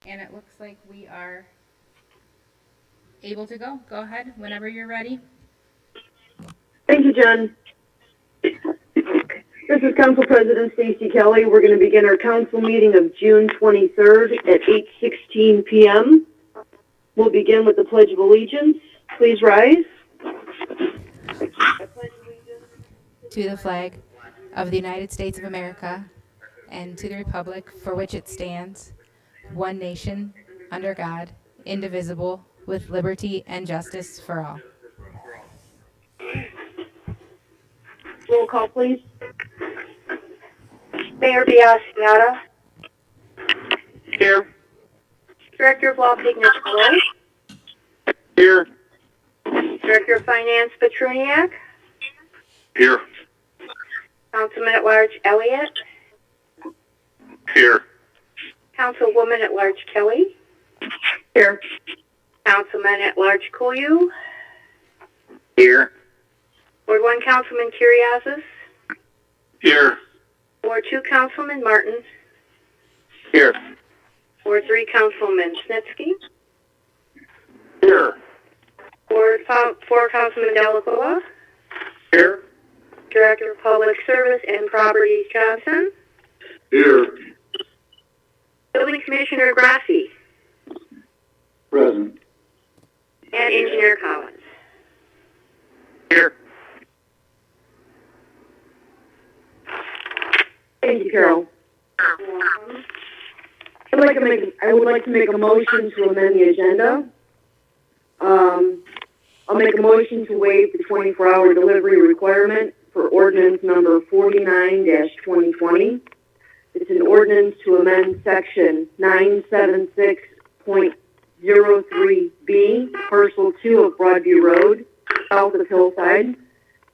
And it looks like we are able to go. Go ahead whenever you're ready. Thank you, Jen. This is Council President Stacy Kelly. We're going to begin our council meeting of June 23rd at 8:16 p.m. We'll begin with the Pledge of Allegiance. Please rise. To the flag of the United States of America and to the republic for which it stands, one nation, under God, indivisible, with liberty and justice for all. Roll call, please. Mayor Biassiata. Here. Director of Law Pignatello. Here. Director of Finance Petruniak. Here. Councilman at Large Elliott. Here. Councilwoman at Large Kelly. Here. Councilman at Large Koyu. Here. Ward 1 Councilman Kuriazis. Here. Ward 2 Councilman Martin. Here. Ward 3 Councilman Snitsky. Here. Ward 4 Councilman Delacroix. Here. Director of Public Service and Properties Johnson. Here. Building Commissioner Grassi. Present. And Engineer Collins. Here. Thank you, Carol. I would like to make a motion to amend the agenda. I'll make a motion to waive the 24-hour delivery requirement for ordinance number 49-2020. It's an ordinance to amend section 976.03B, parcel 2 of Broadview Road, south of Hillside,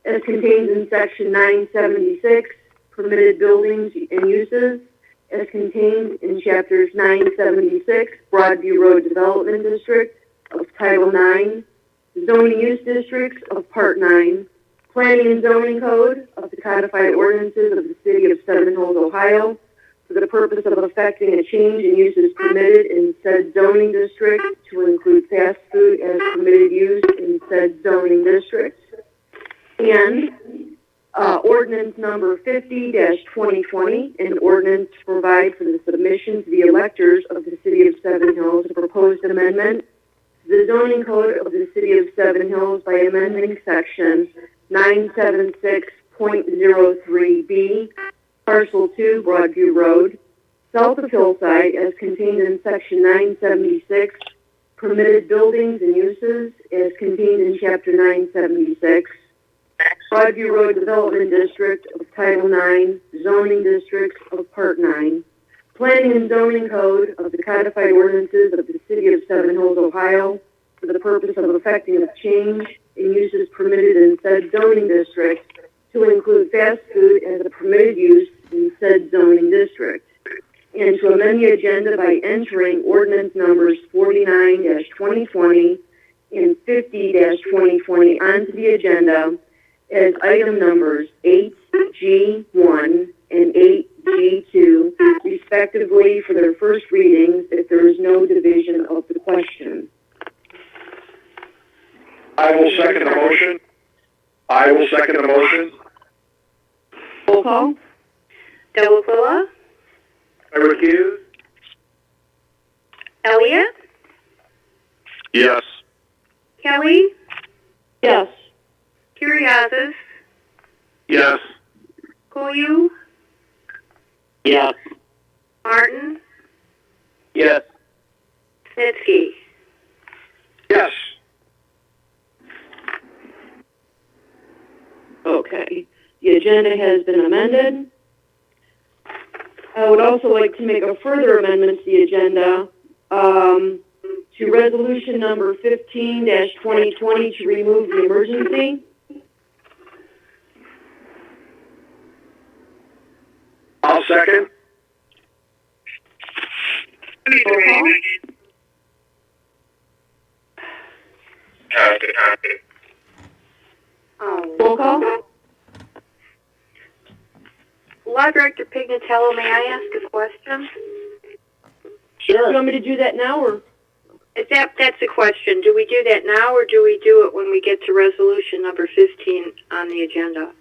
as contained in section 976, permitted buildings and uses, as contained in chapters 976, Broadview Road Development District of Title 9, Zoning Use Districts of Part 9, Planning and Zoning Code of the Codified Ordinances of the City of Seven Hills, Ohio, for the purpose of effecting a change in uses permitted in said zoning district to include fast food as permitted use in said zoning district, and ordinance number 50-2020, an ordinance to provide for the submission to the electors of the City of Seven Hills a proposed amendment to the zoning code of the City of Seven Hills by amending section 976.03B, parcel 2, Broadview Road, south of Hillside, as contained in section 976, permitted buildings and uses, as contained in chapter 976, Broadview Road Development District of Title 9, Zoning Districts of Part 9, Planning and Zoning Code of the Codified Ordinances of the City of Seven Hills, Ohio, for the purpose of effecting a change in uses permitted in said zoning district to include fast food as a permitted use in said zoning district, and to amend the agenda by entering ordinance numbers 49-2020 and 50-2020 onto the agenda as item numbers 8G1 and 8G2, respectively, for their first readings if there is no division of the question. I will second the motion. I will second the motion. Roll call. Delacroix. I recuse. Elliott. Yes. Kelly. Yes. Kuriazis. Yes. Koyu. Yes. Martin. Yes. Snitsky. Yes. Okay. The agenda has been amended. I would also like to make a further amendment to the agenda to resolution number 15-2020 to remove the emergency. I'll second. Roll call. Roll call. Law Director Pignatello, may I ask a question? You Sure. want me to do that now, or? That's a question. Do we do that now, or do we do it when we get to resolution number 15 on the agenda?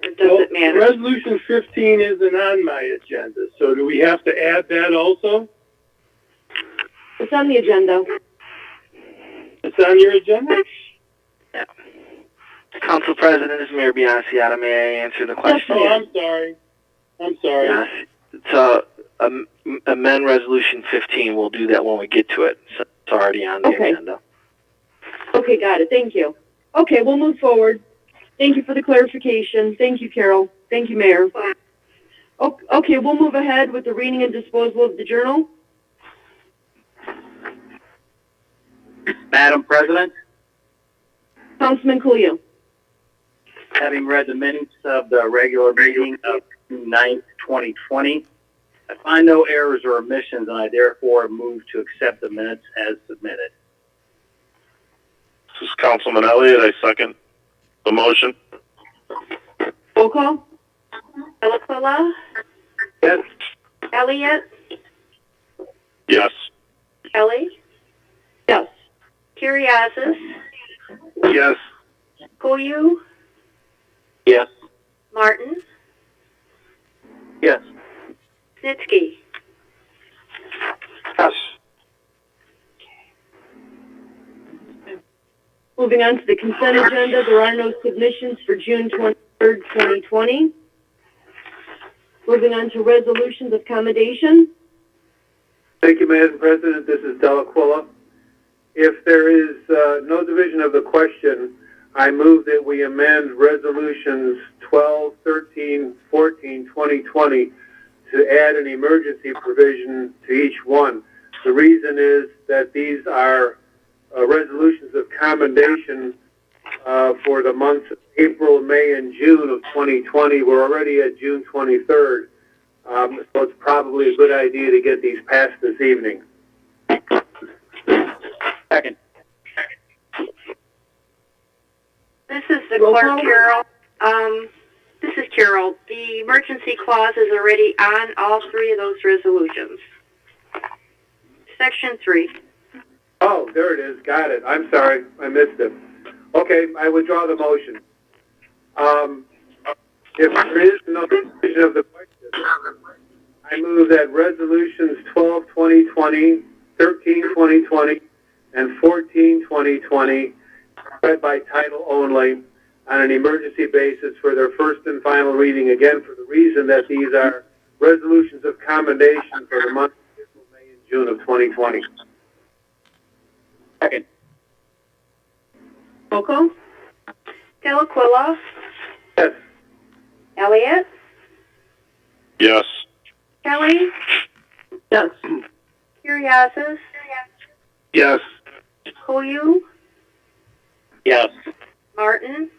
Or does it matter? Resolution 15 isn't on my agenda, so do we have to add that also? It's on the agenda. It's on your agenda? Council President, this is Mayor Bianciata. May I answer the question? Oh, I'm sorry. I'm sorry. Yes. So, amend Resolution 15. We'll do that when we get to it. So it's already on the Okay. agenda. Okay, got it. Thank you. Okay, we'll move forward. Thank you for the clarification. Thank you, Carol. Thank you, Mayor. Okay, we'll move ahead with the reading and disposal of the journal. Madam President, Councilman Khalil. having read the minutes of the regular meeting of June 9th, 2020, I find no errors or omissions, and I therefore move to accept the minutes as submitted. This is Councilman Elliott. I second the motion. Roll call. Delaquila, Yes. Elliott, Yes. Kelly, Yes. Curriasis, Yes. Koyu, Yes. Martin, Yes. Snitsky. Yes. Moving on to the consent agenda, there are no submissions for June 23rd, 2020. Moving on to resolutions of commendation. Thank you, Madam President. This is Delaquila. If there is no division of the question, I move that we amend resolutions 12, 13, 14, 2020 to add an emergency provision to each one. The reason is that these are resolutions of commendation for the months of April, May, and June of 2020. We're already at June 23rd, so it's probably a good idea to get these passed this evening. Second. This is the Roll clerk, call. Carol. This is Carol. The emergency clause is already on all three of those resolutions. Section 3. Oh, there it is. Got it. I'm sorry. I missed it. Okay, I withdraw the motion. If there is no division of the question, I move that resolutions 12, 2020, 13, 2020, and 14, 2020 read by title only on an emergency basis for their first and final reading, again, for the reason that these are resolutions of commendation for the months of April, May, and June of 2020. Second. Roll call. Delaquila, Yes. Elliott, Yes. Kelly, Yes. Curriasis, Yes. Koyu, Yes. Martin,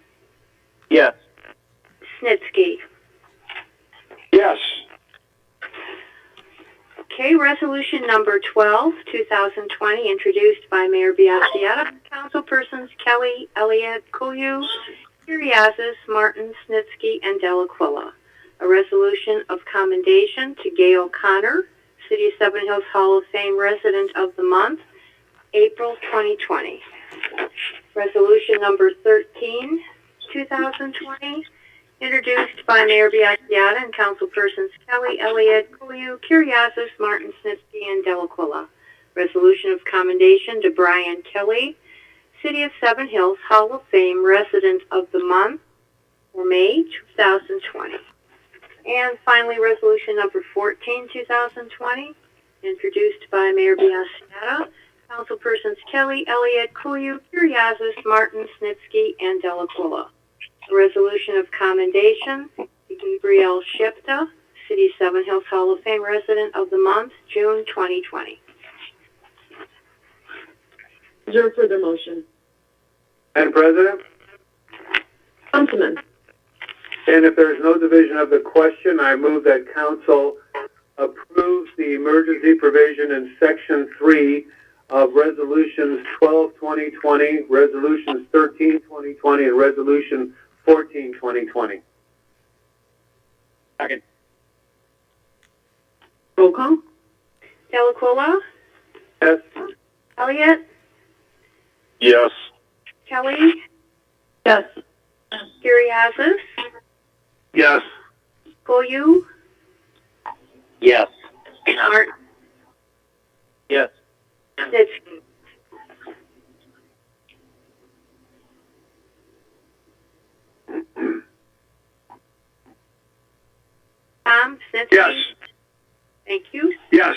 Yes. Snitsky. Yes. Okay, resolution number 12, 2020, introduced by Mayor Bianciata, councilpersons Kelly, Elliott, Koyu, Curriasis, Martin, Snitsky, and Delaquila. A resolution of commendation to Gail Connor, City of Seven Hills Hall of Fame Resident of the Month, April 2020. Resolution number 13, 2020, introduced by Mayor Bianciata and councilpersons Kelly, Elliott, Koyu, Curriasis, Martin, Snitsky, and Delaquila. Resolution of commendation to Brian Kelly, City of Seven Hills Hall of Fame Resident of the Month for May 2020. And finally, resolution number 14, 2020, introduced by Mayor Bianciata, councilpersons Kelly, Elliott, Koyu, Curriasis, Martin, Snitsky, and Delaquila. A resolution of commendation to Gabriel Shipta, City of Seven Hills Hall of Fame Resident of the Month, June 2020. Is there a further motion? Madam President? Councilman. And if there is no division of the question, I move that council approves the emergency provision in section 3 of resolutions 12, 2020, resolutions 13, 2020, and resolution 14, 2020. Second. Roll call. Delaquilla, Yes. Elliott, Yes. Kelly, Yes. Curriasis, Yes. Koyu, Yes. Martin, Yes. Snitsky. Tom, Snitsky. Yes. Thank you. Yes.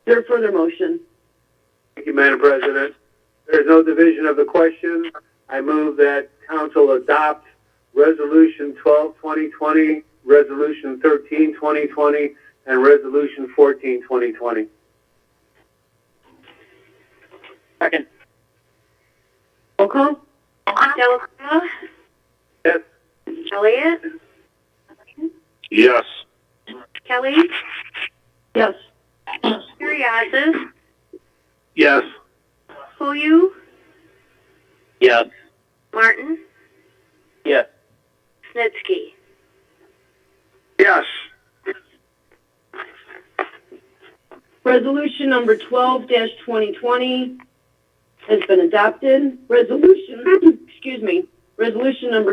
Is there a further motion? Thank you, Madam President. There is no division of the question. I move that council adopt Resolution 12, 2020, Resolution 13, 2020, and Resolution 14, 2020. Second. Roll call. Delaquilla, Yes. Elliott, Yes. Kelly, Yes. Curriasis, Yes. Koyu, Yes. Martin, Yes. Snitsky. Yes. Resolution number 12-2020 has been adopted. Resolution number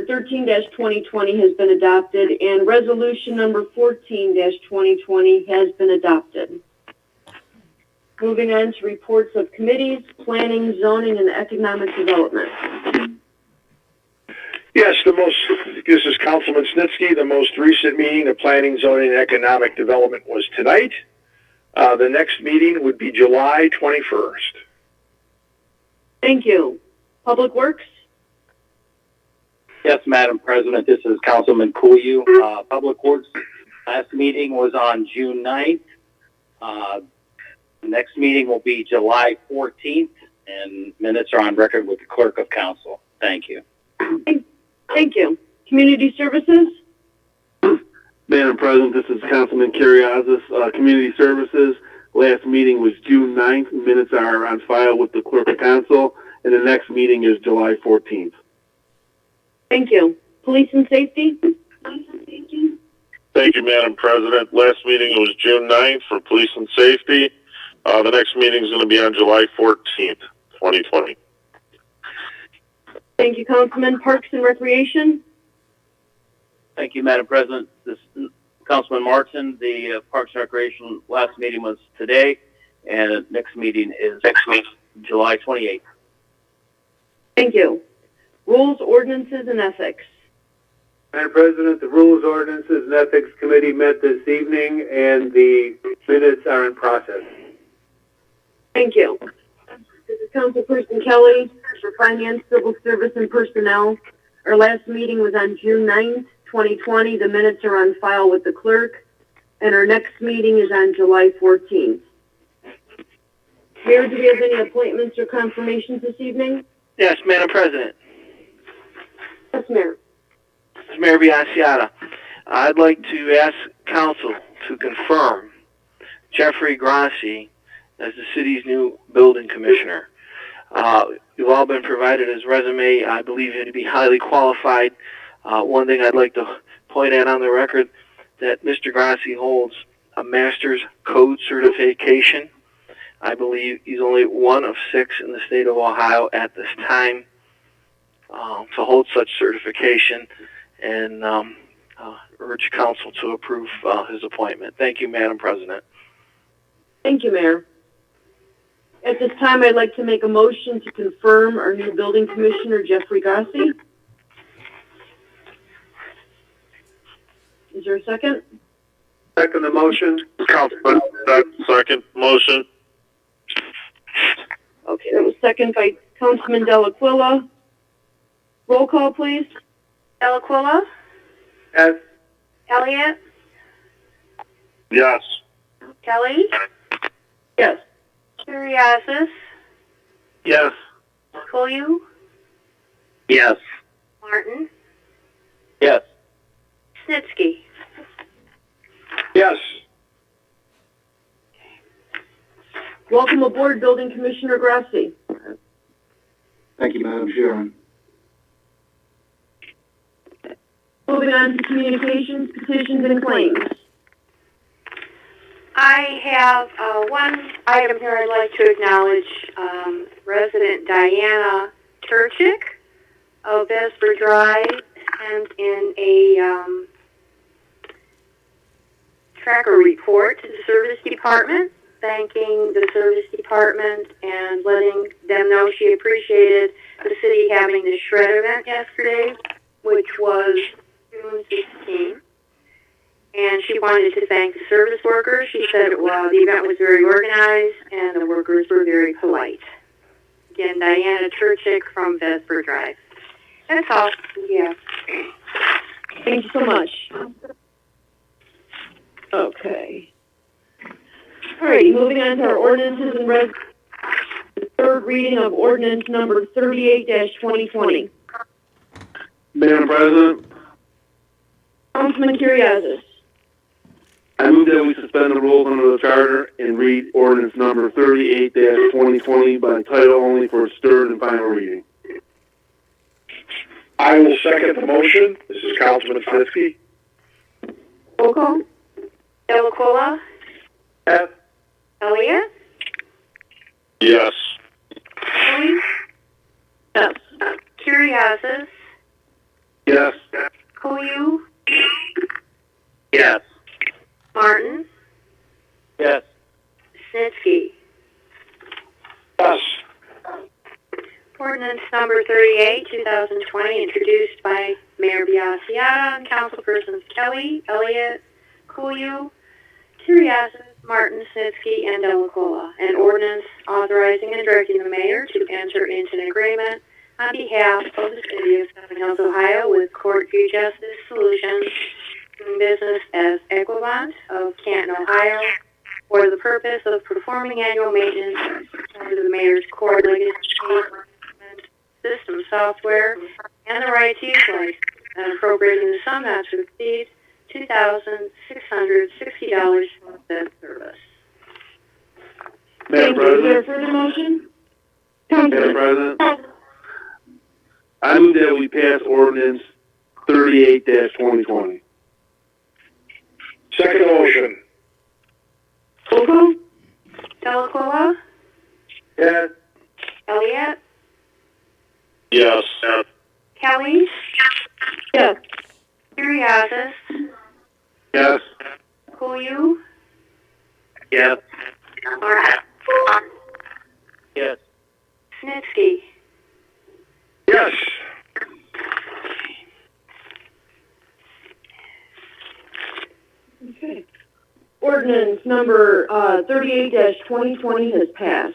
13-2020 has been adopted, and resolution number 14-2020 has been adopted. Moving on to reports of committees, planning, zoning, and economic development. Yes, this is Councilman Snitsky. The most recent meeting of Planning, Zoning, and Economic Development was tonight. The next meeting would be July 21st. Thank you. Public Works? Yes, Madam President, this is Councilman Koyu. Public Works, last meeting was on June 9th. The next meeting will be July 14th, and minutes are on record with the Clerk of Council. Thank you. Thank you. Community Services? Madam President, this is Councilman Curriasis, Community Services. Last meeting was June 9th. Minutes are on file with the Clerk of Council, and the next meeting is July 14th. Thank you. Police and Safety? Thank you, Madam President. Last meeting was June 9th for Police and Safety. The next meeting is going to be on July 14th, 2020. Thank you, Councilman. Parks and Recreation? Thank you, Madam President. This is Councilman Martin. The Parks and Recreation last meeting was today, and next meeting is July 28th. Thank you. Rules, Ordinances, and Ethics? Madam President, the Rules, Ordinances, and Ethics Committee met this evening, and the minutes are in process. Thank you. This is Councilperson Kelly for Finance, Civil Service, and Personnel. Our last meeting was on June 9th, 2020. The minutes are on file with the clerk, and our next meeting is on July 14th. Mayor, do we have any appointments or confirmations this evening? Yes, Madam President. Yes, Mayor. This is Mayor Biassiata. I'd like to ask Council to confirm Jeffrey Grassi as the city's new building commissioner. You've all been provided his resume. I believe him to be highly qualified. One thing I'd like to point out on the record that Mr. Grassi holds a master's code certification. I believe he's only one of 6 in the state of Ohio at this time to hold such certification, and urge Council to approve his appointment. Thank you, Madam President. Thank you, Mayor. At this time, I'd like to make a motion to confirm our new building commissioner, Jeffrey Grassi. Is there a second? Second the motion. Councilman, second motion. Okay, that was second by Councilman Delaquilla. Roll call, please. Delaquilla, Yes. Elliott, Yes. Kelly, Yes. Curriasis, Yes. Koyu, Yes. Martin, Yes. Snitsky. Yes. Welcome aboard, Building Commissioner Grassi. Thank you, Madam Chairman. moving on to communications, petitions, and claims. I have one item here I'd like to acknowledge. Resident Diana Turchik of Vesper Drive sent in a tracker report to the service department, thanking the service department and letting them know she appreciated the city having the shred event yesterday, which was June 16th. And she wanted to thank the service workers. She said the event was very organized and the workers were very polite. Again, Diana Turchik from Vesper Drive. That's all. Yeah. Thank you so much. Okay. All right, moving on to our ordinances and the third reading of ordinance number 38-2020. Madam President, Councilman Curriasis. I move that we suspend the rules under the charter and read ordinance number 38-2020 by title only for its third and final reading. I will second the motion. This is Councilman Snitsky. Roll call. Delacola, Yes. Elliott, Yes. Kelly, Yes. Curriasis, Yes. Koyu, Yes. Martin, Yes. Snitsky. Yes. Ordinance number 38, 2020, introduced by Mayor Biassiata and councilpersons Kelly, Elliott, Koyu, Curriasis, Martin, Snitsky, and Delacola. An ordinance authorizing and directing the mayor to enter into an agreement on behalf of the city of Seven Hills, Ohio, with Court View Justice Solutions, doing business as Equivant of Canton, Ohio, for the purpose of performing annual maintenance under the mayor's court legacy system software and the right to use license, and appropriating the sum not to exceed $2,660 for that service. Madam Thank you. Is there a President, further motion? Madam President, I move that we pass ordinance 38-2020. Second motion. Roll call. Delacola, Yes. Elliott, Yes. Kelly, Yes. Curriasis, Yes. Koyu, Yes. Martin, Yes. Snitsky. Yes. Okay. Ordinance number 38-2020 has passed.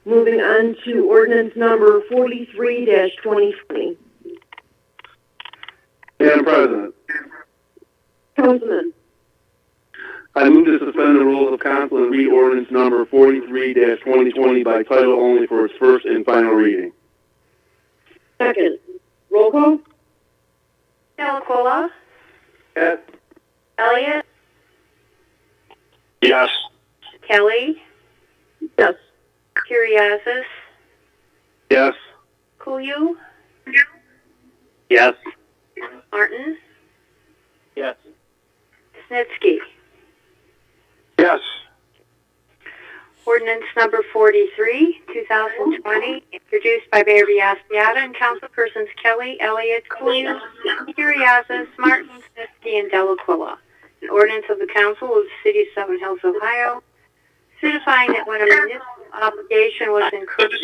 Moving on to ordinance number 43-2020. Madam President, Councilman. I move to suspend the rules of council and read ordinance number 43-2020 by title only for its first and final reading. Second. Roll call. Delacola, Yes. Elliott, Yes. Kelly, Yes. Curriasis, Yes. Koyu, Yes. Martin, Yes. Snitsky. Yes. Ordinance number 43, 2020, introduced by Mayor Biassiata and councilpersons Kelly, Elliott, Koyu, Curriasis, Martin, Snitsky, and Delacola. An ordinance of the council of the city of Seven Hills, Ohio, certifying that when a municipal obligation was incurred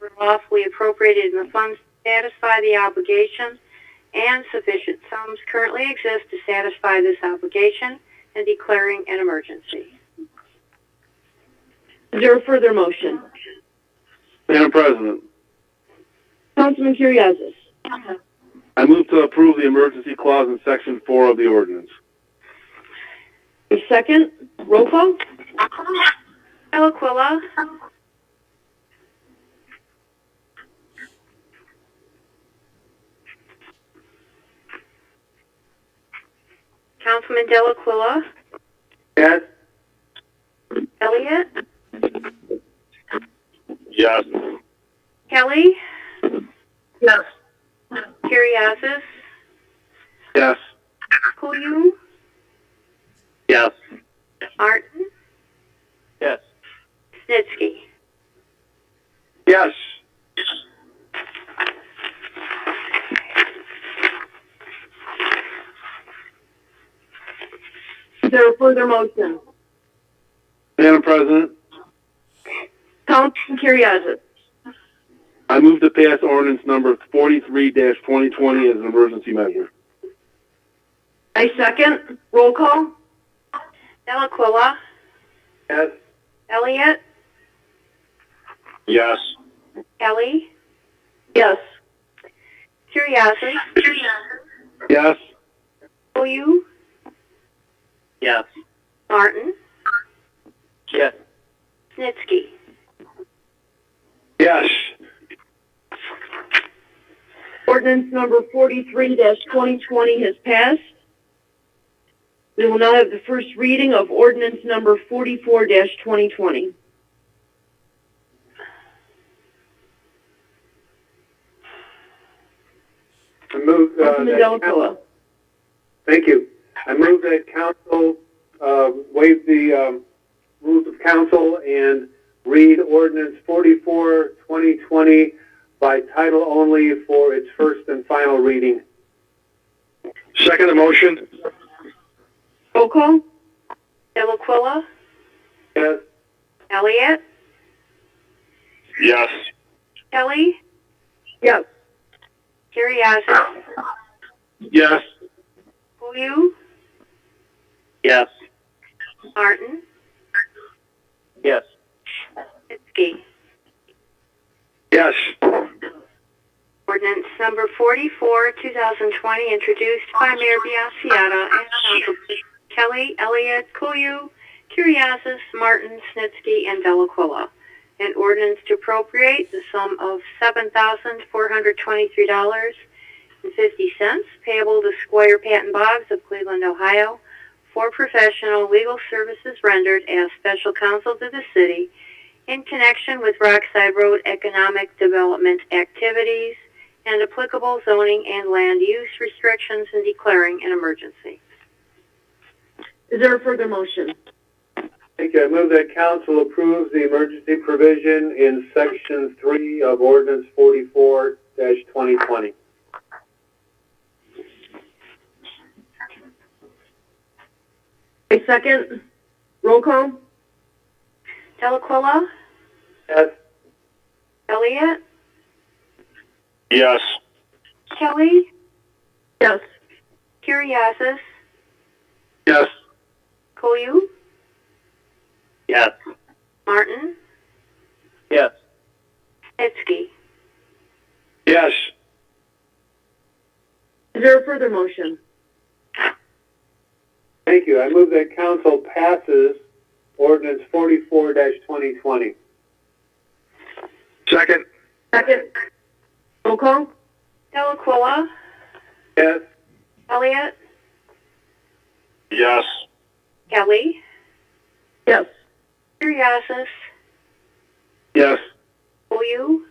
or lawfully appropriated in the funds to satisfy the obligation, and sufficient sums currently exist to satisfy this obligation, and declaring an emergency. Is there a further motion? Madam President, Councilman Curriasis. I move to approve the emergency clause in section 4 of the ordinance. A second. Roll call. Delaquila, Councilman Delaquila, Yes. Elliott, Yes. Kelly, Yes. Curriasis, Yes. Koyu, Yes. Martin, Yes. Snitsky. Yes. Is there a further motion? Madam President, Councilman Curriasis. I move to pass ordinance number 43-2020 as an emergency measure. I second. Roll call. Delaquilla, Yes. Elliott, Yes. Kelly, Yes. Curriasis, Yes. Koyu, Yes. Martin, Yes. Snitsky. Yes. Ordinance number 43-2020 has passed. We will now have the first reading of ordinance number 44-2020. I move, Councilman Delaquilla. Thank you. I move that council waive the rules of council and read ordinance 44-2020 by title only for its first and final reading. Second the motion. Roll call. Delaquilla, Yes. Elliott, Yes. Kelly, Yes. Curriasis, Yes. Koyu, Yes. Martin, Yes. Snitsky. Yes. Ordinance number 44, 2020, introduced by Mayor Biassiata and Councilman Kelly, Elliott, Koyu, Curriasis, Martin, Snitsky, and Delaquilla. An ordinance to appropriate the sum of $7,423.50 payable to Squire Patton Boggs of Cleveland, Ohio, for professional legal services rendered as special counsel to the city in connection with Rockside Road economic development activities and applicable zoning and land use restrictions and declaring an emergency. Is there a further motion? Thank you. I move that council approves the emergency provision in section 3 of ordinance 44-2020. I second. Roll call. Delaquilla, Yes. Elliott, Yes. Kelly, Yes. Curriasis, Yes. Koyu, Yes. Martin, Yes. Snitsky. Yes. Is there a further motion? Thank you. I move that council passes ordinance 44-2020. Second. Second. Roll call. Delaquilla, Yes. Elliott, Yes. Kelly, Yes. Curriasis, Yes. Koyu,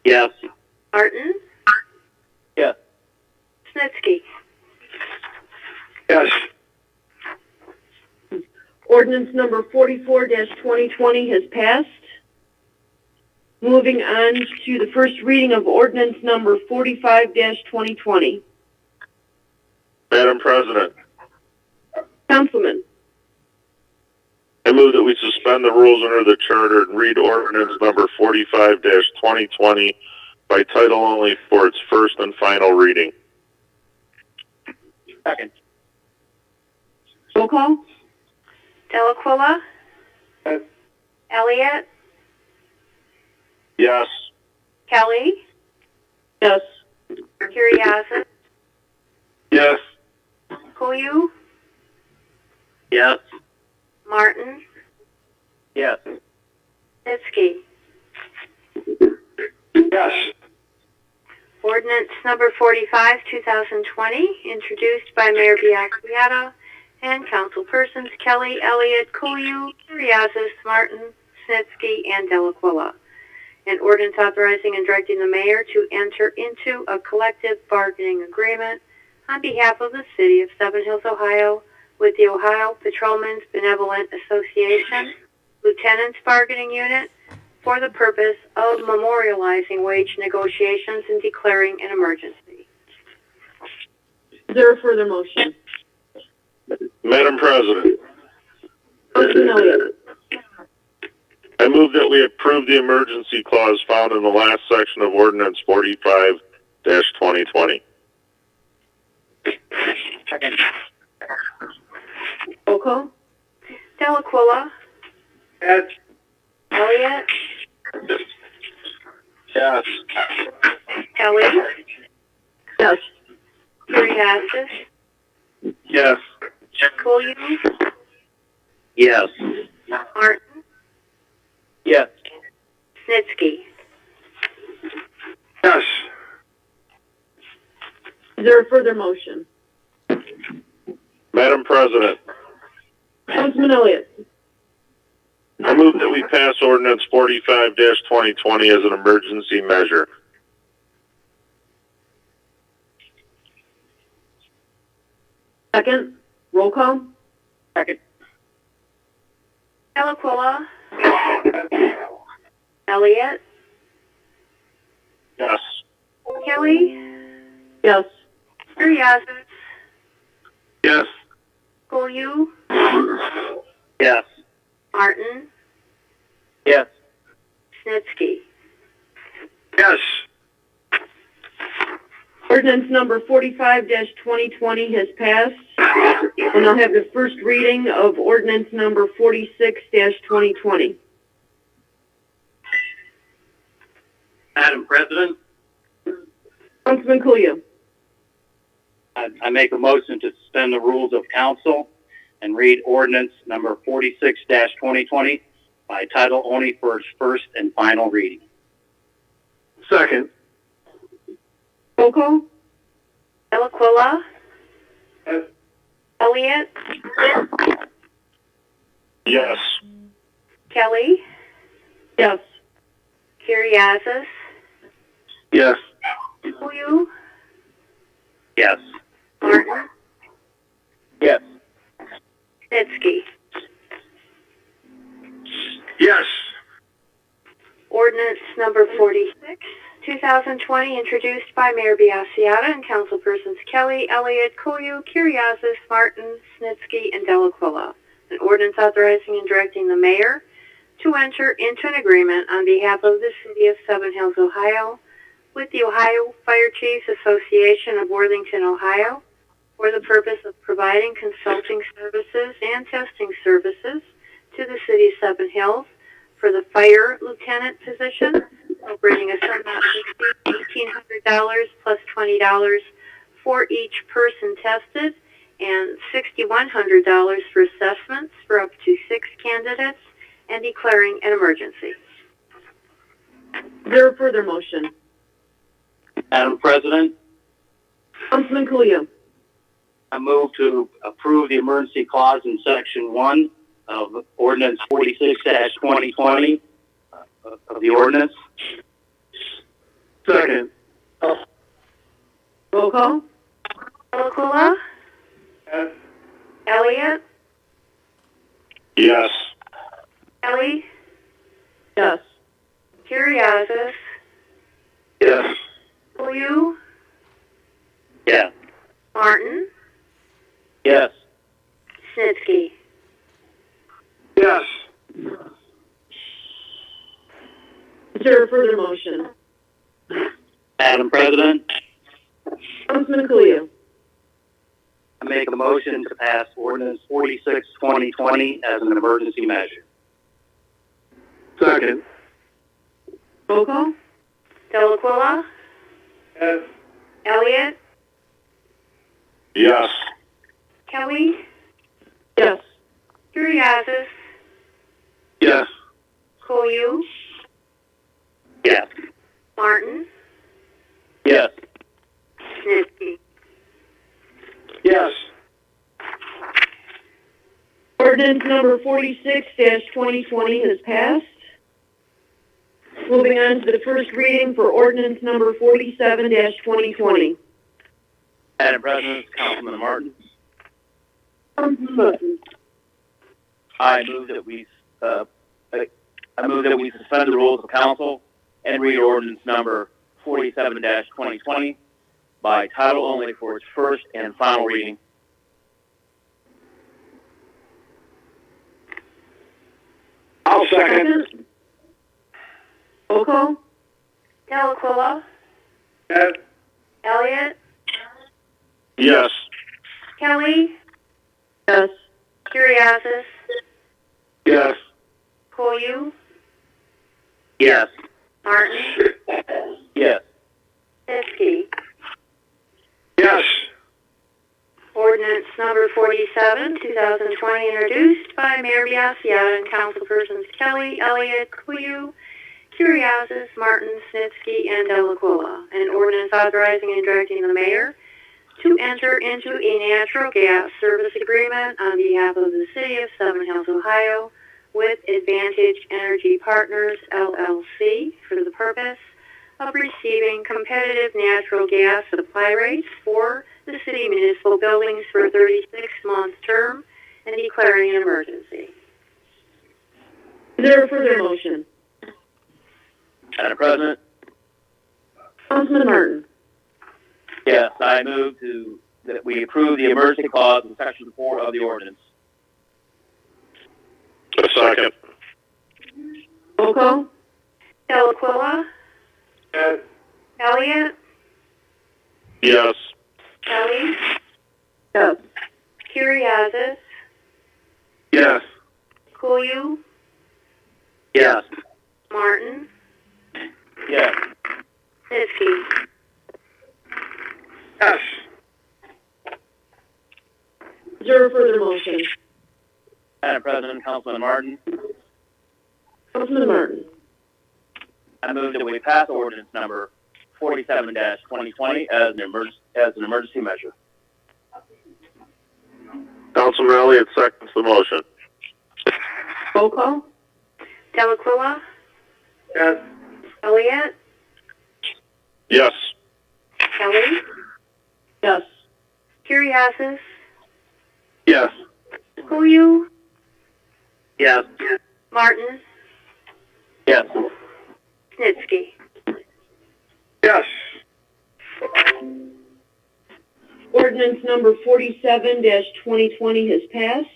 Yes. Martin, Yes. Snitsky. Yes. Ordinance number 44-2020 has passed. Moving on to the first reading of ordinance number 45-2020. Madam President, Councilman. I move that we suspend the rules under the charter and read ordinance number 45-2020 by title only for its first and final reading. Second. Roll call. Delaquilla, Yes. Elliott, Yes. Kelly, Yes. Curriasis, Yes. Koyu, Yes. Martin, Yes. Snitsky. Yes. Ordinance number 45, 2020, introduced by Mayor Biassiata and councilpersons Kelly, Elliott, Koyu, Curriasis, Martin, Snitsky, and Delaquilla. An ordinance authorizing and directing the mayor to enter into a collective bargaining agreement on behalf of the City of Seven Hills, Ohio, with the Ohio Patrolmen's Benevolent Association, Lieutenants Bargaining Unit, for the purpose of memorializing wage negotiations and declaring an emergency. Is there a further motion? Madam President, Councilman Elliott. I move that we approve the emergency clause found in the last section of Ordinance 45-2020. Second. Roll call. Delaquilla, Yes. Elliott, Yes. Kelly, Yes. Curriasis, Yes. Koyu, Yes. Martin, Yes. Snitsky. Yes. Is there a further motion? Madam President, Councilman Elliott. I move that we pass Ordinance 45-2020 as an emergency measure. Second. Roll call. Second. Delaquilla, Elliott, Yes. Kelly, Yes. Curriasis, Yes. Koyu, Yes. Martin, Yes. Snitsky. Yes. Ordinance number 45-2020 has passed. We'll now have the first reading of ordinance number 46-2020. Madam President, Councilman Kuya. I make a motion to suspend the rules of council and read ordinance number 46-2020 by title only for its first and final reading. Second. Roll call. Delaquilla, Yes. Elliott, Yes. Kelly, Yes. Curriasis, Yes. Koyu, Yes. Martin, Yes. Snitsky. Yes. Ordinance number 46, 2020, introduced by Mayor Biassiata and councilpersons Kelly, Elliott, Koyu, Curriasis, Martin, Snitsky, and Delaquilla. An ordinance authorizing and directing the mayor to enter into an agreement on behalf of the City of Seven Hills, Ohio, with the Ohio Fire Chiefs Association of Worthington, Ohio, for the purpose of providing consulting services and testing services to the City of Seven Hills for the fire lieutenant position, appropriating a sum not to exceed $1,800 plus $20 for each person tested, and $6,100 for assessments for up to 6 candidates, and declaring an emergency. Is there a further motion? Madam President, Councilman Kuya. I move to approve the emergency clause in section 1 of ordinance 46-2020 of the ordinance. Second. Roll call. Delaquilla, Yes. Elliott, Yes. Kelly, Yes. Curriasis, Yes. Koyu, Yes. Martin, Yes. Snitsky. Yes. Is there a further motion? Madam President, Councilman Kuya. I make a motion to pass ordinance 46-2020 as an emergency measure. Second. Roll call. Delaquilla, Yes. Elliott, Yes. Kelly, Yes. Curriasis, Yes. Koyu, Yes. Martin, Yes. Snitsky. Yes. Ordinance number 46-2020 has passed. Moving on to the first reading for ordinance number 47-2020. Madam President, Councilman Martin, Councilman Martin. I move that we suspend the rules of council and read ordinance number 47-2020 by title only for its first and final reading. I'll second. Roll call. Delaquilla, Yes. Elliott, Yes. Kelly, Yes. Curriasis, Yes. Koyu, Yes. Martin, Yes. Snitsky. Yes. Ordinance number 47, 2020, introduced by Mayor Biassiata and councilpersons Kelly, Elliott, Kuyu, Curriasis, Martin, Snitsky, and Delaquilla. An ordinance authorizing and directing the mayor to enter into a natural gas service agreement on behalf of the city of Seven Hills, Ohio, with Advantage Energy Partners, LLC, for the purpose of receiving competitive natural gas supply rates for the city municipal buildings for a 36-month term and declaring an emergency. Is there a further motion? Madam President, Councilman Martin. yes, I move that we approve the emergency clause in section 4 of the ordinance. A second. Roll call. Delaquilla, Yes. Elliott, Yes. Kelly, Yes. Curriasis, Yes. Kuyu, Yes. Martin, Yes. Snitsky. Yes. Is there a further motion? Madam President, Councilman Martin, Councilman Martin. I move that we pass ordinance number 47-2020 as an emergency measure. Councilman Elliott seconds the motion. Roll call. Delaquilla, Yes. Elliott, Yes. Kelly, Yes. Curriasis, Yes. Kuyu, Yes. Martin, Yes. Snitsky. Yes. Ordinance number 47-2020 has passed.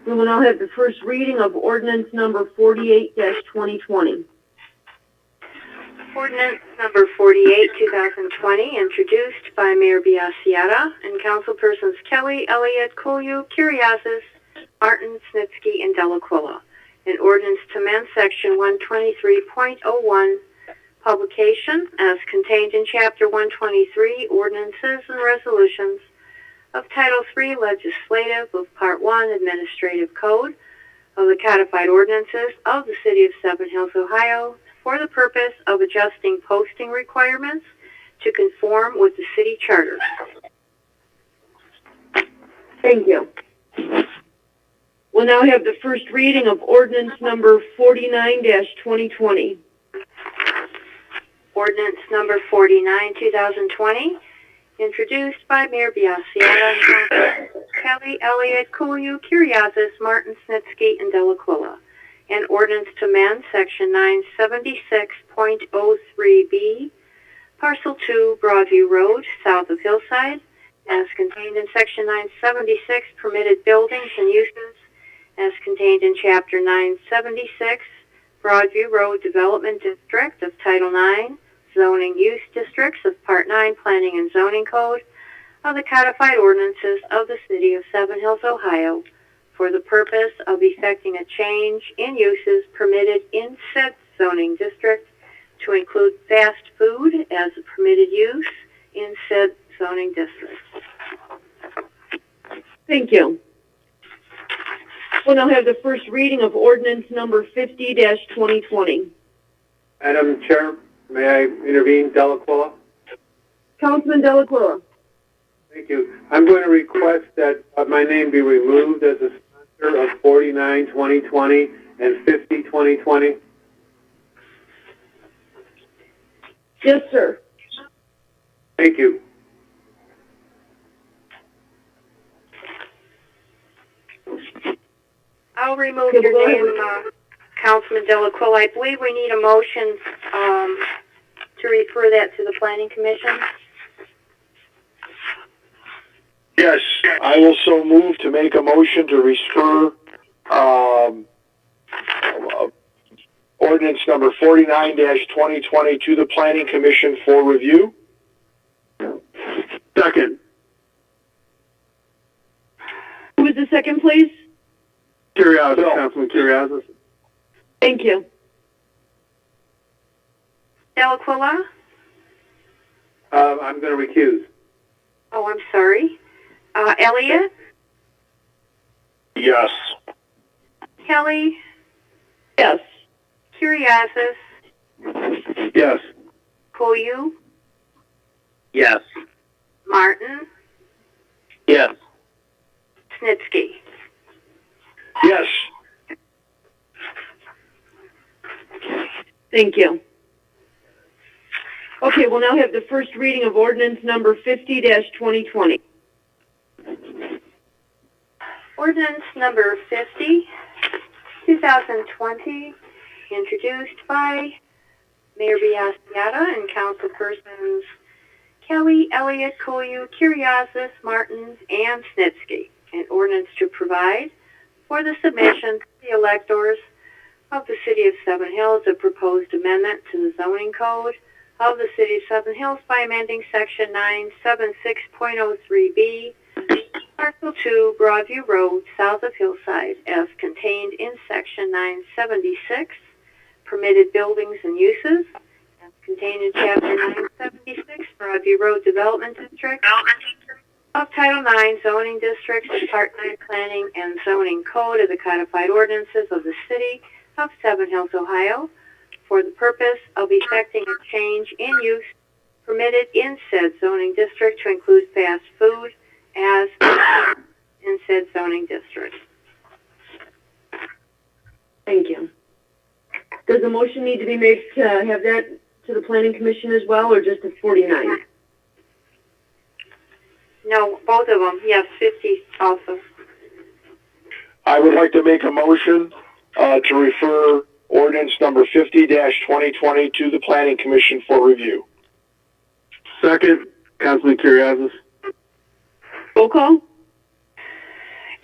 We will now have the first reading of ordinance number 48-2020. Ordinance number 48, 2020, introduced by Mayor Biassiata and councilpersons Kelly, Elliott, Kuyu, Curriasis, Martin, Snitsky, and Delaquilla. An ordinance to amend section 123.01, publication, as contained in chapter 123, ordinances and resolutions of Title III, Legislative of Part 1, Administrative Code of the Codified Ordinances of the City of Seven Hills, Ohio, for the purpose of adjusting posting requirements to conform with the city charter. Thank you. We'll now have the first reading of ordinance number 49-2020. Ordinance number 49, 2020, introduced by Mayor Biassiata and councilors Kelly, Elliott, Kuyu, Curriasis, Martin, Snitsky, and Delaquilla. An ordinance to amend section 976.03B, parcel 2, Broadview Road, south of Hillside, as contained in section 976, permitted buildings and uses, as contained in chapter 976, Broadview Road Development District of Title IX, Zoning Use Districts of Part 9, Planning and Zoning Code of the Codified Ordinances of the City of Seven Hills, Ohio, for the purpose of effecting a change in uses permitted in said zoning district to include fast food as a permitted use in said zoning district. Thank you. We'll now have the first reading of ordinance number 50-2020. Madam Chair, may I intervene? Delaquilla? Councilman Delaquilla. Thank you. I'm going to request that my name be removed as a sponsor of 49-2020 and 50-2020. Yes, sir. Thank you. remove Okay, your go name, Councilman Delaquilla. I believe we need a motion to refer that to the Planning Commission. Yes, I will so move to make a motion to refer ordinance number 49-2020 to the Planning Commission for review. Second. Who was the second, please? Curriasis, Bill. Councilman Curriasis. Thank you. Delaquilla? I'm going to recuse. Oh, I'm sorry. Elliott? Yes. Kelly? Yes. Curriasis? Yes. Koyu? Yes. Martin? Yes. Snitsky? Yes. Thank you. Okay, we'll now have the first reading of ordinance number 50-2020. Ordinance number 50, 2020, introduced by Mayor Biassiata and councilpersons Kelly, Elliott, Koyu, Curriasis, Martin, and Snitsky. An ordinance to provide for the submission to the electors of the City of Seven Hills a proposed amendment to the zoning code of the City of Seven Hills by amending Section 976.03B, Parcel 2, Broadview Road, south of Hillside, as contained in Section 976, Permitted Buildings and Uses, as contained in Chapter 976, Broadview Road Development District, of Title 9 Zoning Districts, Part 9 Planning and Zoning Code of the Codified Ordinances of the City of Seven Hills, Ohio, for the purpose of effecting a change in use permitted in said zoning district to include fast food as in said zoning district. Thank you. Does a motion need to be made to have that to the Planning Commission as well, or just the 49? No, both of them. Yes, 50 also. I would like to make a motion to refer ordinance number 50-2020 to the Planning Commission for review. Second. Councilman Curriasis. Roll call?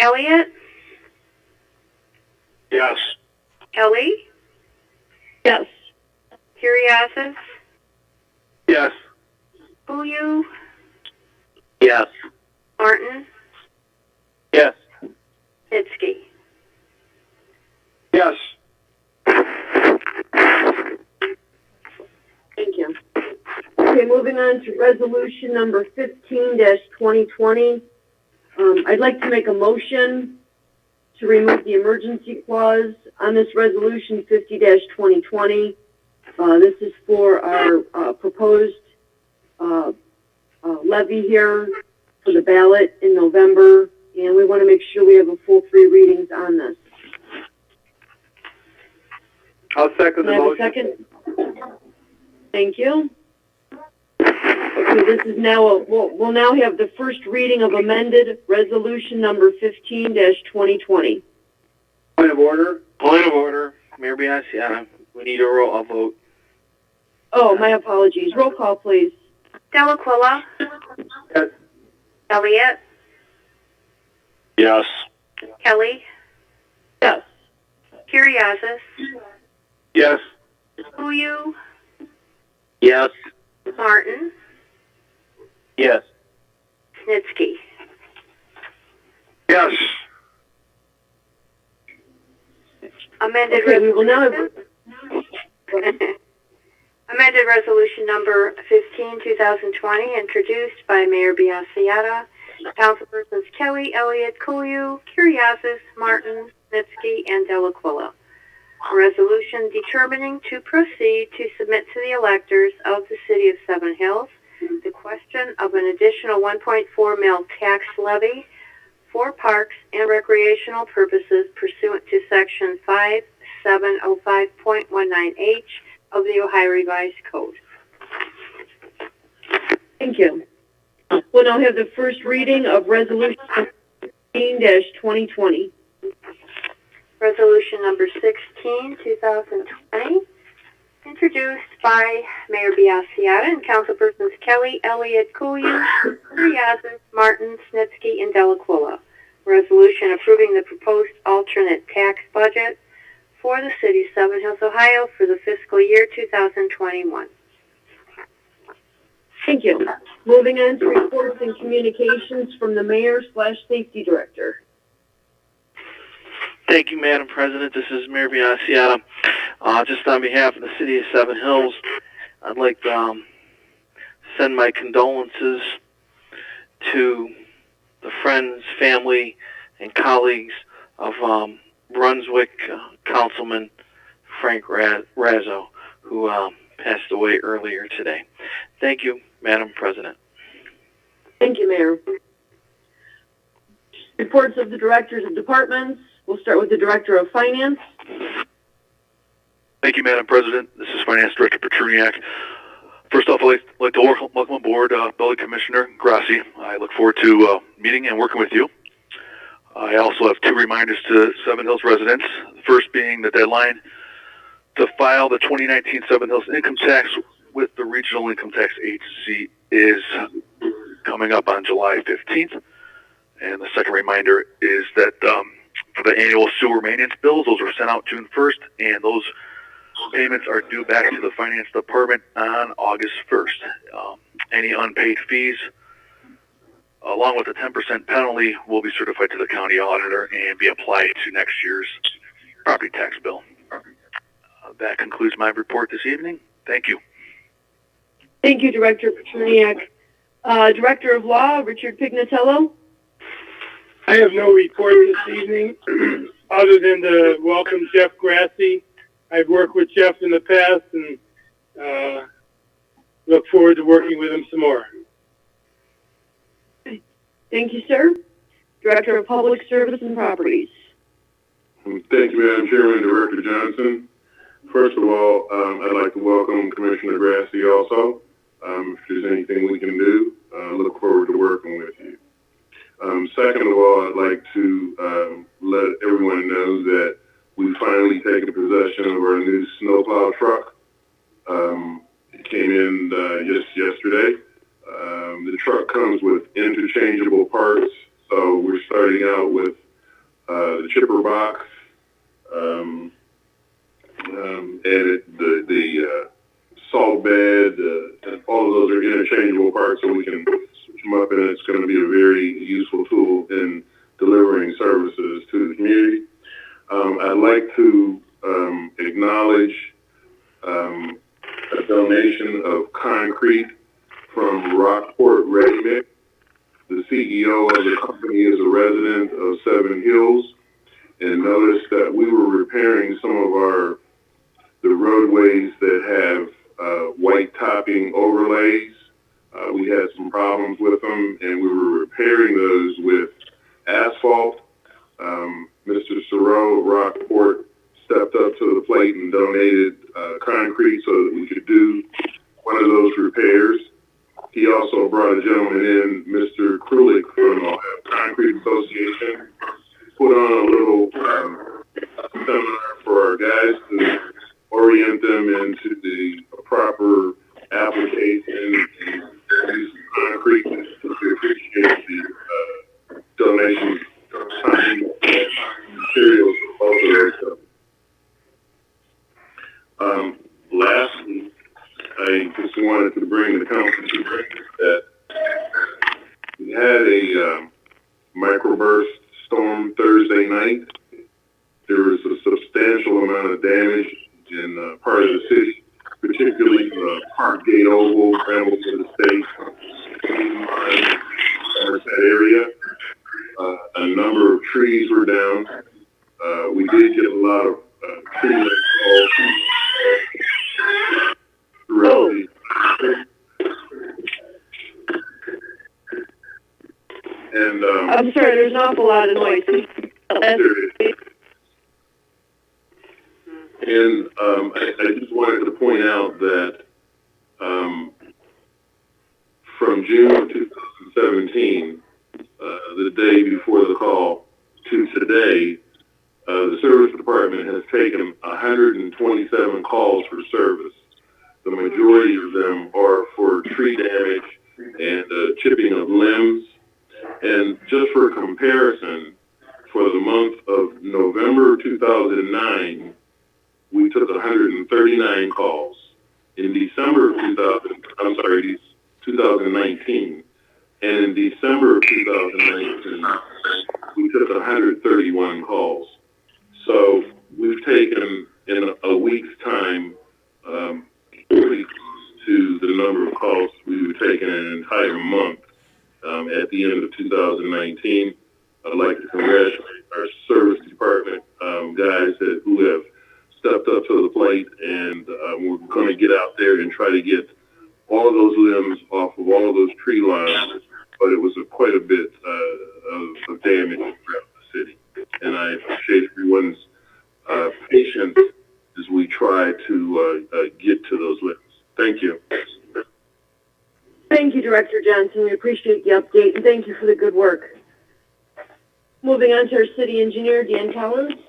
Elliott? Yes. Kelly? Yes. Curriasis? Yes. Koyu? Yes. Martin? Yes. Snitsky? Yes. Thank you. Okay, moving on to resolution number 15-2020. I'd like to make a motion to remove the emergency clause on this resolution 50-2020. This is for our proposed levy here for the ballot in November, and we want to make sure we have a full 3 readings on this. I'll second Can I the have a motion. second? Thank you. Okay, this is now we'll now have the first reading of amended resolution number 15-2020. Point of order. Point of order. Mayor Biassiata, we need a roll vote. Oh, my apologies. Roll call, please. Delaquilla? Yes. Elliott? Yes. Kelly? Yes. Curriasis? Yes. Koyu? Yes. Martin? Yes. Snitsky? Yes. Amended Okay, we will now have... resolution. Amended resolution number 15, 2020, introduced by Mayor Biassiata, councilpersons Kelly, Elliott, Koyu, Curriasis, Martin, Snitsky, and Delaquilla. A resolution determining to proceed to submit to the electors of the City of Seven Hills the question of an additional 1.4 mil tax levy for parks and recreational purposes pursuant to Section 5705.19H of the Ohio Revised Code. Thank you. We'll now have the first reading of resolution 15-2020. Resolution number 16, 2020, introduced by Mayor Biassiata and councilpersons Kelly Elliott Cooley, Curriasis, Martin, Snitsky, and Delaquilla. Resolution approving the proposed alternate tax budget for the city of Seven Hills, Ohio for the fiscal year 2021. Thank you. Moving on to reports and communications from the mayor/safety director. Thank you, Madam President. This is Mayor Biassiata. Just on behalf of the city of Seven Hills, I'd like to send my condolences to the friends, family, and colleagues of Brunswick Councilman Frank Razzo, who passed away earlier today. Thank you, Madam President. Thank you, Mayor. Reports of the directors of departments. We'll start with the Director of Finance. Thank you, Madam President. This is Finance Director Petruniak. First off, I'd like to welcome aboard Building Commissioner Grassi. I look forward to meeting and working with you. I also have 2 reminders to Seven Hills residents. The first being the deadline to file the 2019 Seven Hills income tax with the Regional Income Tax Agency is coming up on July 15th. And the second reminder is that for the annual sewer maintenance bills, those were sent out June 1st, and those payments are due back to the Finance Department on August 1st. Any unpaid fees, along with a 10% penalty, will be certified to the county auditor and be applied to next year's property tax bill. That concludes my report this evening. Thank you. Thank you, Director Petruniak. Director of Law, Richard Pignatello. I have no report this evening other than to welcome Jeff Grassi. I've worked with Jeff in the past and look forward to working with him some more. Thank you, sir. Director of Public Service and Properties. Thank you, Madam Chairman and Director Johnson. First of all, I'd like to welcome Commissioner Grassi also. If there's anything we can do, look forward to working with you. Second of all, I'd like to let everyone know that we finally taken possession of our new snowplow truck. It came in just yesterday. The truck comes with interchangeable parts, so we're starting out with the chipper box, and the salt bed, and all of those are interchangeable parts, so we can switch them up, and it's going to be a very useful tool in delivering services to the community. I'd like to acknowledge a donation of concrete from Rockport Ready Mix. The CEO of the company is a resident of Seven Hills and noticed that we were repairing some of the roadways that have white topping overlays. We had some problems with them, and we were repairing those with asphalt. Mr. Sorrow of Rockport stepped up to the plate and donated concrete so that we could do one of those repairs. He also brought a gentleman in, Mr. Krulik from the Concrete Association, put on a little seminar for our guys to orient them into the proper application and use of concrete. We appreciate the donations of time and materials for both of those. Lastly, I just wanted to bring the council to that we had a microburst storm Thursday night. There was a substantial amount of damage in part of the city, particularly the Parkgate Oval, Hamilton Estate, that area. A number of trees were down. We did get a lot of tree falls throughout the and I'm sorry, there's an awful lot of noise. And I just wanted to point out that from June of 2017, the day before the call, to today, the service department has taken 127 calls for service. The majority of them are for tree damage and chipping of limbs. And just for comparison, for the month of November 2009, we took 139 calls. In December of 2019, and in December of 2019, we took 131 calls. So we've taken, in a week's time, 40 to the number of calls we would take in an entire month at the end of 2019. I'd like to congratulate our service department guys who have stepped up to the plate, and we're going to get out there and try to get all of those limbs off of all of those tree lines, but it was quite a bit of damage throughout the city. And I appreciate everyone's patience as we try to get to those limbs. Thank you. Thank you, Director Johnson. We appreciate the update, and thank you for the good work. Moving on to our city engineer, Dan Collins.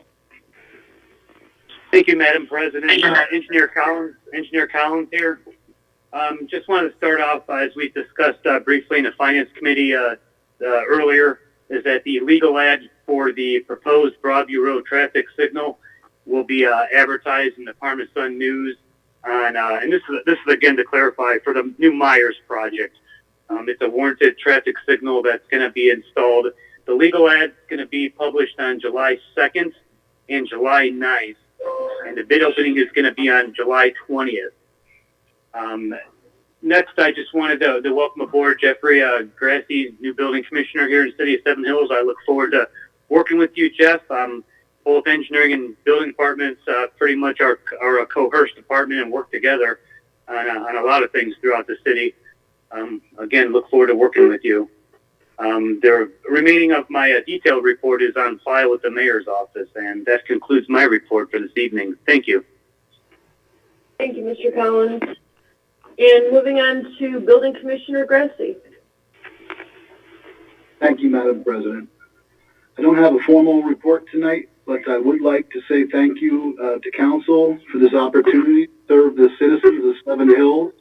Thank you, Madam President. Engineer Collins here. Just want to start off, as we discussed briefly in the Finance Committee earlier, is that the legal ad for the proposed Broadview Road traffic signal will be advertised in the Parma Sun News. And this is again to clarify for the new Myers project. It's a warranted traffic signal that's going to be installed. The legal ad is going to be published on July 2nd and July 9th. And the bid opening is going to be on July 20th. Next, I just wanted to welcome aboard Jeffrey Grassi, new building commissioner here in the city of Seven Hills. I look forward to working with you, Jeff. Both engineering and building departments pretty much are a coerced department and work together on a lot of things throughout the city. Again, look forward to working with you. The remaining of my detailed report is on file with the mayor's office, and that concludes my report for this evening. Thank you. Thank you, Mr. Collins. And moving on to Building Commissioner Grassi. Thank you, Madam President. I don't have a formal report tonight, but I would like to say thank you to Council for this opportunity to serve the citizens of Seven Hills,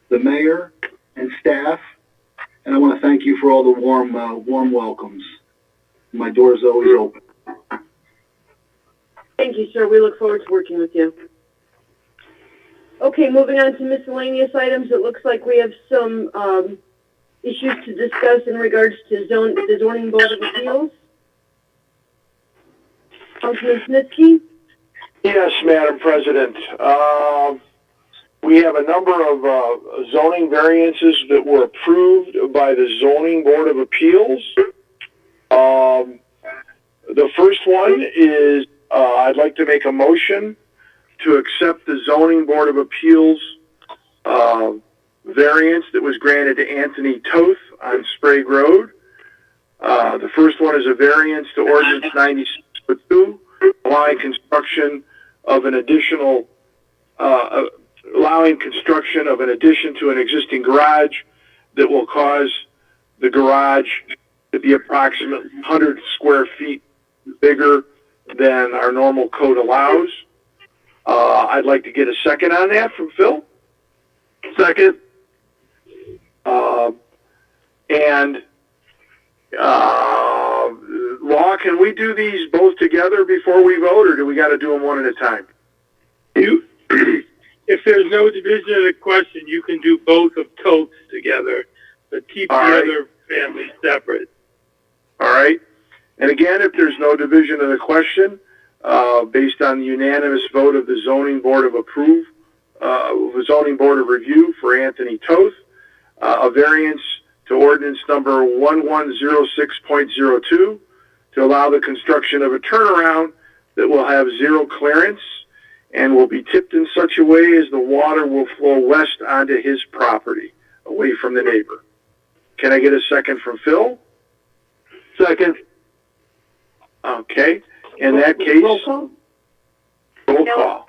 the mayor, and staff. And I want to thank you for all the warm welcomes. My door is always open. Thank you, sir. We look forward to working with you. Okay, moving on to miscellaneous items. It looks like we have some issues to discuss in regards to the Zoning Board of Appeals. Councilman Snitsky? Yes, Madam President. We have a number of zoning variances that were approved by the Zoning Board of Appeals. The first one is I'd like to make a motion to accept the Zoning Board of Appeals variance that was granted to Anthony Toth on Sprague Road. The first one is a variance to Ordinance 96.2, allowing construction of an additional addition to an existing garage that will cause the garage to be approximately 100 square feet bigger than our normal code allows. I'd like to get a second on that from Phil. Second. Law, can we do these both together before we vote, or do we got to do them one at a time? If there's no division of the question, you can do both of Toth's together, but keep the other family separate. All right. And again, if there's no division of the question, based on the unanimous vote of the Zoning Board of Zoning Board of Review for Anthony Toth, a variance to ordinance number 1106.02 to allow the construction of a turnaround that will have zero clearance and will be tipped in such a way as the water will flow west onto his property, away from the neighbor. Can I get a second from Phil? Second. Okay. In that case, roll call. Roll call.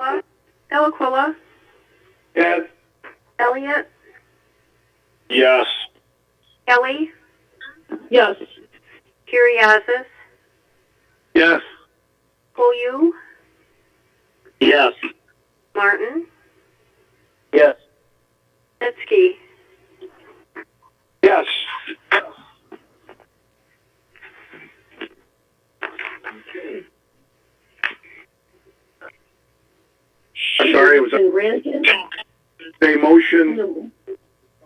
Delaquila, Yes. Elliott, Yes. Kelly, Yes. Curriasis, Yes. Koyu, Yes. Martin, Yes. Snitsky. Yes. I'm sorry, it was a motion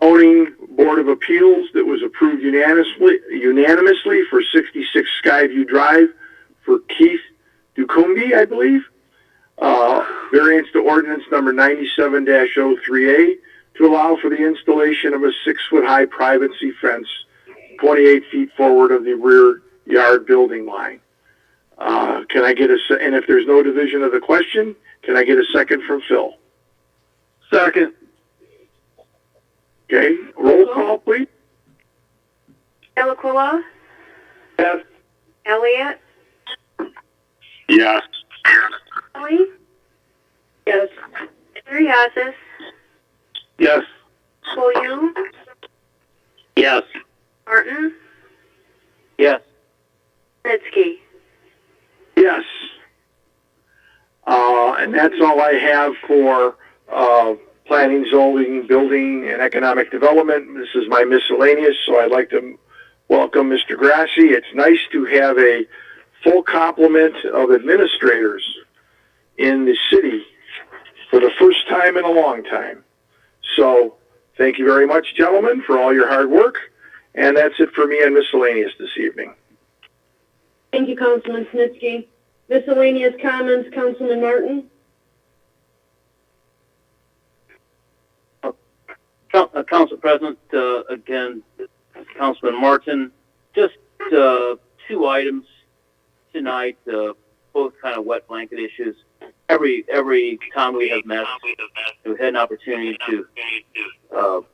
owning Board of Appeals that was approved unanimously for 66 Skyview Drive for Keith Dukumbi, I believe. Variance to ordinance number 97-03A to allow for the installation of a 6-foot-high privacy fence 28 feet forward of the rear yard building line. Can I get and if there's no division of the question, can I get a second from Phil? Second. Okay, roll call, please. Delaquila, Yes. Elliott, Yes. Kelly, Yes. Curriasis, Yes. Koyu, Yes. Martin, Yes. Snitsky. Yes. And that's all I have for planning, zoning, building, and economic development. This is my miscellaneous, so I'd like to welcome Mr. Grassi. It's nice to have a full complement of administrators in the city for the first time in a long time. So thank you very much, gentlemen, for all your hard work. And that's it for me on miscellaneous this evening. Thank you, Councilman Snitsky. Miscellaneous comments, Councilman Martin? Council President, again, Councilman Martin, just 2 items tonight, both kind of wet blanket issues. Every time we have met, we had an opportunity to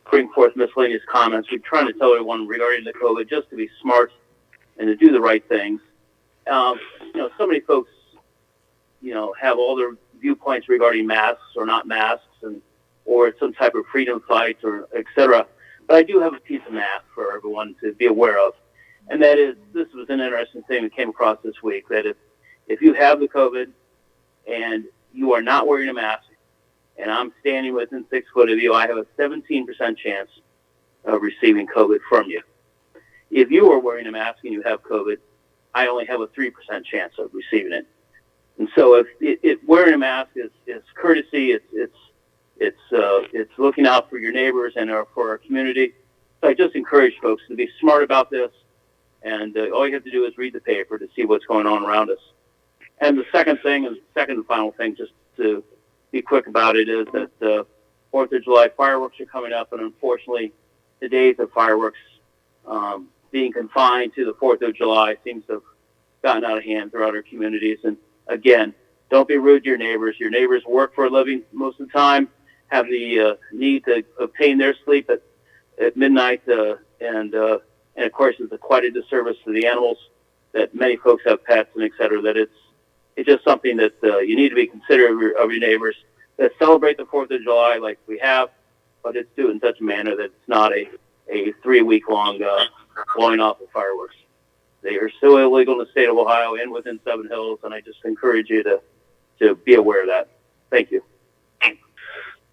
bring forth miscellaneous comments. We're trying to tell everyone regarding the COVID just to be smart and to do the right things. So many folks, have all their viewpoints regarding masks or not masks, or some type of freedom fight, or et cetera. But I do have a piece of math for everyone to be aware of, and that is, this was an interesting thing that came across this week, that if you have the COVID and you are not wearing a mask, and I'm standing within 6 foot of you, I have a 17% chance of receiving COVID from you. If you are wearing a mask and you have COVID, I only have a 3% chance of receiving it. And so if wearing a mask is courtesy, it's looking out for your neighbors and for our community. So I just encourage folks to be smart about this, and all you have to do is read the paper to see what's going on around us. And the second and final thing, just to be quick about it, is that the 4th of July fireworks are coming up, and unfortunately, the days of fireworks being confined to the 4th of July seems to have gotten out of hand throughout our communities. And again, don't be rude to your neighbors. Your neighbors work for a living most of the time, have the need to obtain their sleep at midnight, and of course, it's quite a disservice to the animals that many folks have pets and et cetera, that it's just something that you need to be considerate of your neighbors that celebrate the 4th of July like we have, but it's do it in such a manner that it's not a 3-week-long blowing off of fireworks. They are still illegal in the state of Ohio and within Seven Hills, and I just encourage you to be aware of that. Thank you.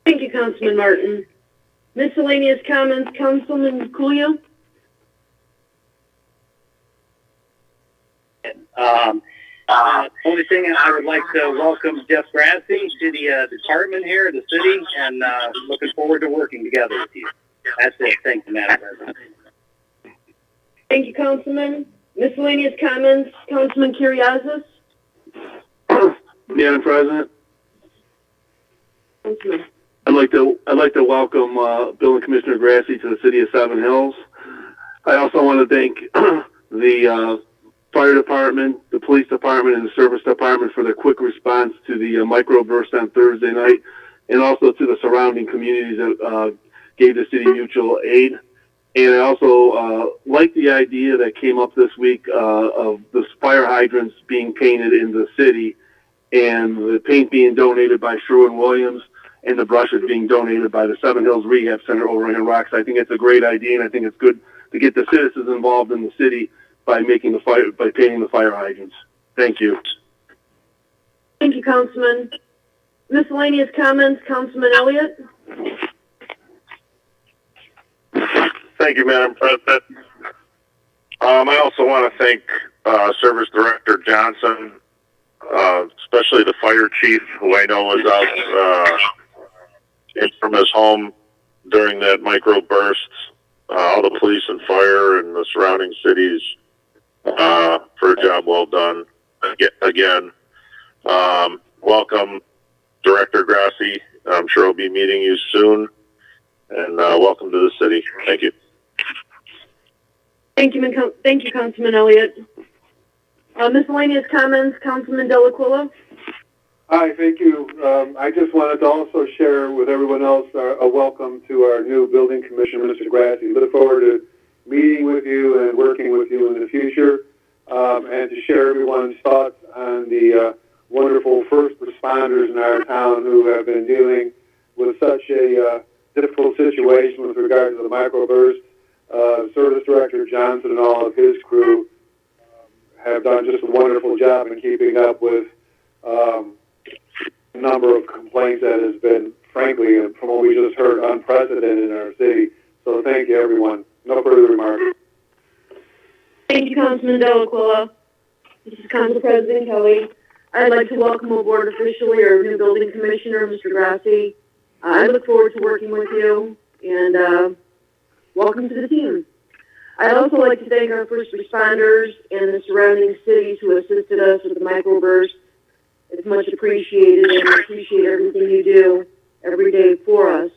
Thank you, Councilman Martin. Miscellaneous comments, Councilman Kulia? Only thing, I would like to welcome Jeff Grassi to the department here, the city, and looking forward to working together with you. That's it. Thank you, Madam President. Thank you, Councilman. Miscellaneous comments, Councilman Curriasis? Madam President, Councilman. I'd like to welcome Bill and Commissioner Grassi to the city of Seven Hills. I also want to thank the fire department, the police department, and the service department for their quick response to the microburst on Thursday night, and also to the surrounding communities that gave the city mutual aid. And I also like the idea that came up this week of the fire hydrants being painted in the city, and the paint being donated by Sherwin-Williams, and the brushes being donated by the Seven Hills Rehab Center over in Rocks. I think it's a great idea, and I think it's good to get the citizens involved in the city by painting the fire hydrants. Thank you. Thank you, Councilman. Miscellaneous comments, Councilman Elliott. Thank you, Madam President. I also want to thank Service Director Johnson, especially the fire chief, who I know was out from his home during that microburst. All the police and fire and the surrounding cities for a job well done. Again, welcome, Director Grassi. I'm sure I'll be meeting you soon. And welcome to the city. Thank you. Thank you, Councilman Elliott. Miscellaneous comments, Councilman Delaquila. Hi, thank you. I just wanted to also share with everyone else a welcome to our new building commissioner, Mr. Grassi. Look forward to meeting with you and working with you in the future, and to share everyone's thoughts on the wonderful first responders in our town who have been dealing with such a difficult situation with regard to the microburst. Service Director Johnson and all of his crew have done just a wonderful job in keeping up with a number of complaints that has been, frankly, from what we just heard, unprecedented in our city. So thank you, everyone. No further remarks. Thank you, Councilman Delaquila. This is Council President Kelly. I'd like to welcome aboard officially our new building commissioner, Mr. Grassi. I look forward to working with you, and welcome to the team. I'd also like to thank our first responders and the surrounding cities who assisted us with the microburst. It's much appreciated, and I appreciate everything you do every day for us.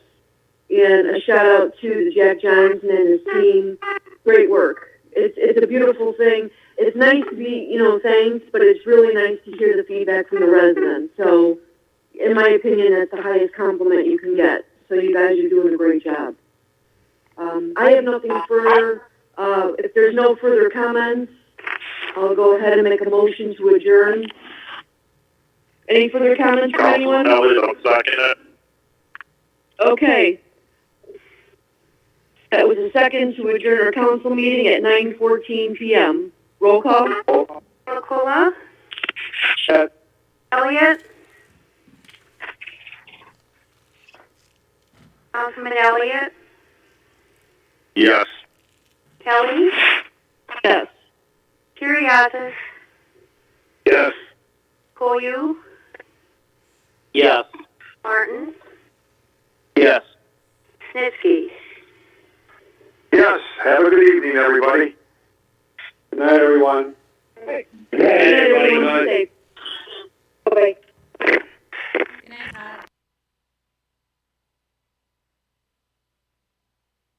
And a shout out to Jack Johnson and his team. Great work. It's a beautiful thing. It's nice to be, thanked, but it's really nice to hear the feedback from the residents. So, in my opinion, that's the highest compliment you can get. So you guys are doing a great job. I have nothing further. If there's no further comments, I'll go ahead and make a motion to adjourn. Any further comments from anyone? I'll second it. Okay. That was a second to adjourn our council meeting at 9:14 p.m. Roll call. Delaquila. Yes. Elliott. Councilman Elliott. Yes. Kelly. Yes. Curriasis. Yes. Koyu. Yes. Martin. Yes. Snitsky. Yes. Have a good evening, everybody. Good night, everyone. Good night, everyone. Stay safe.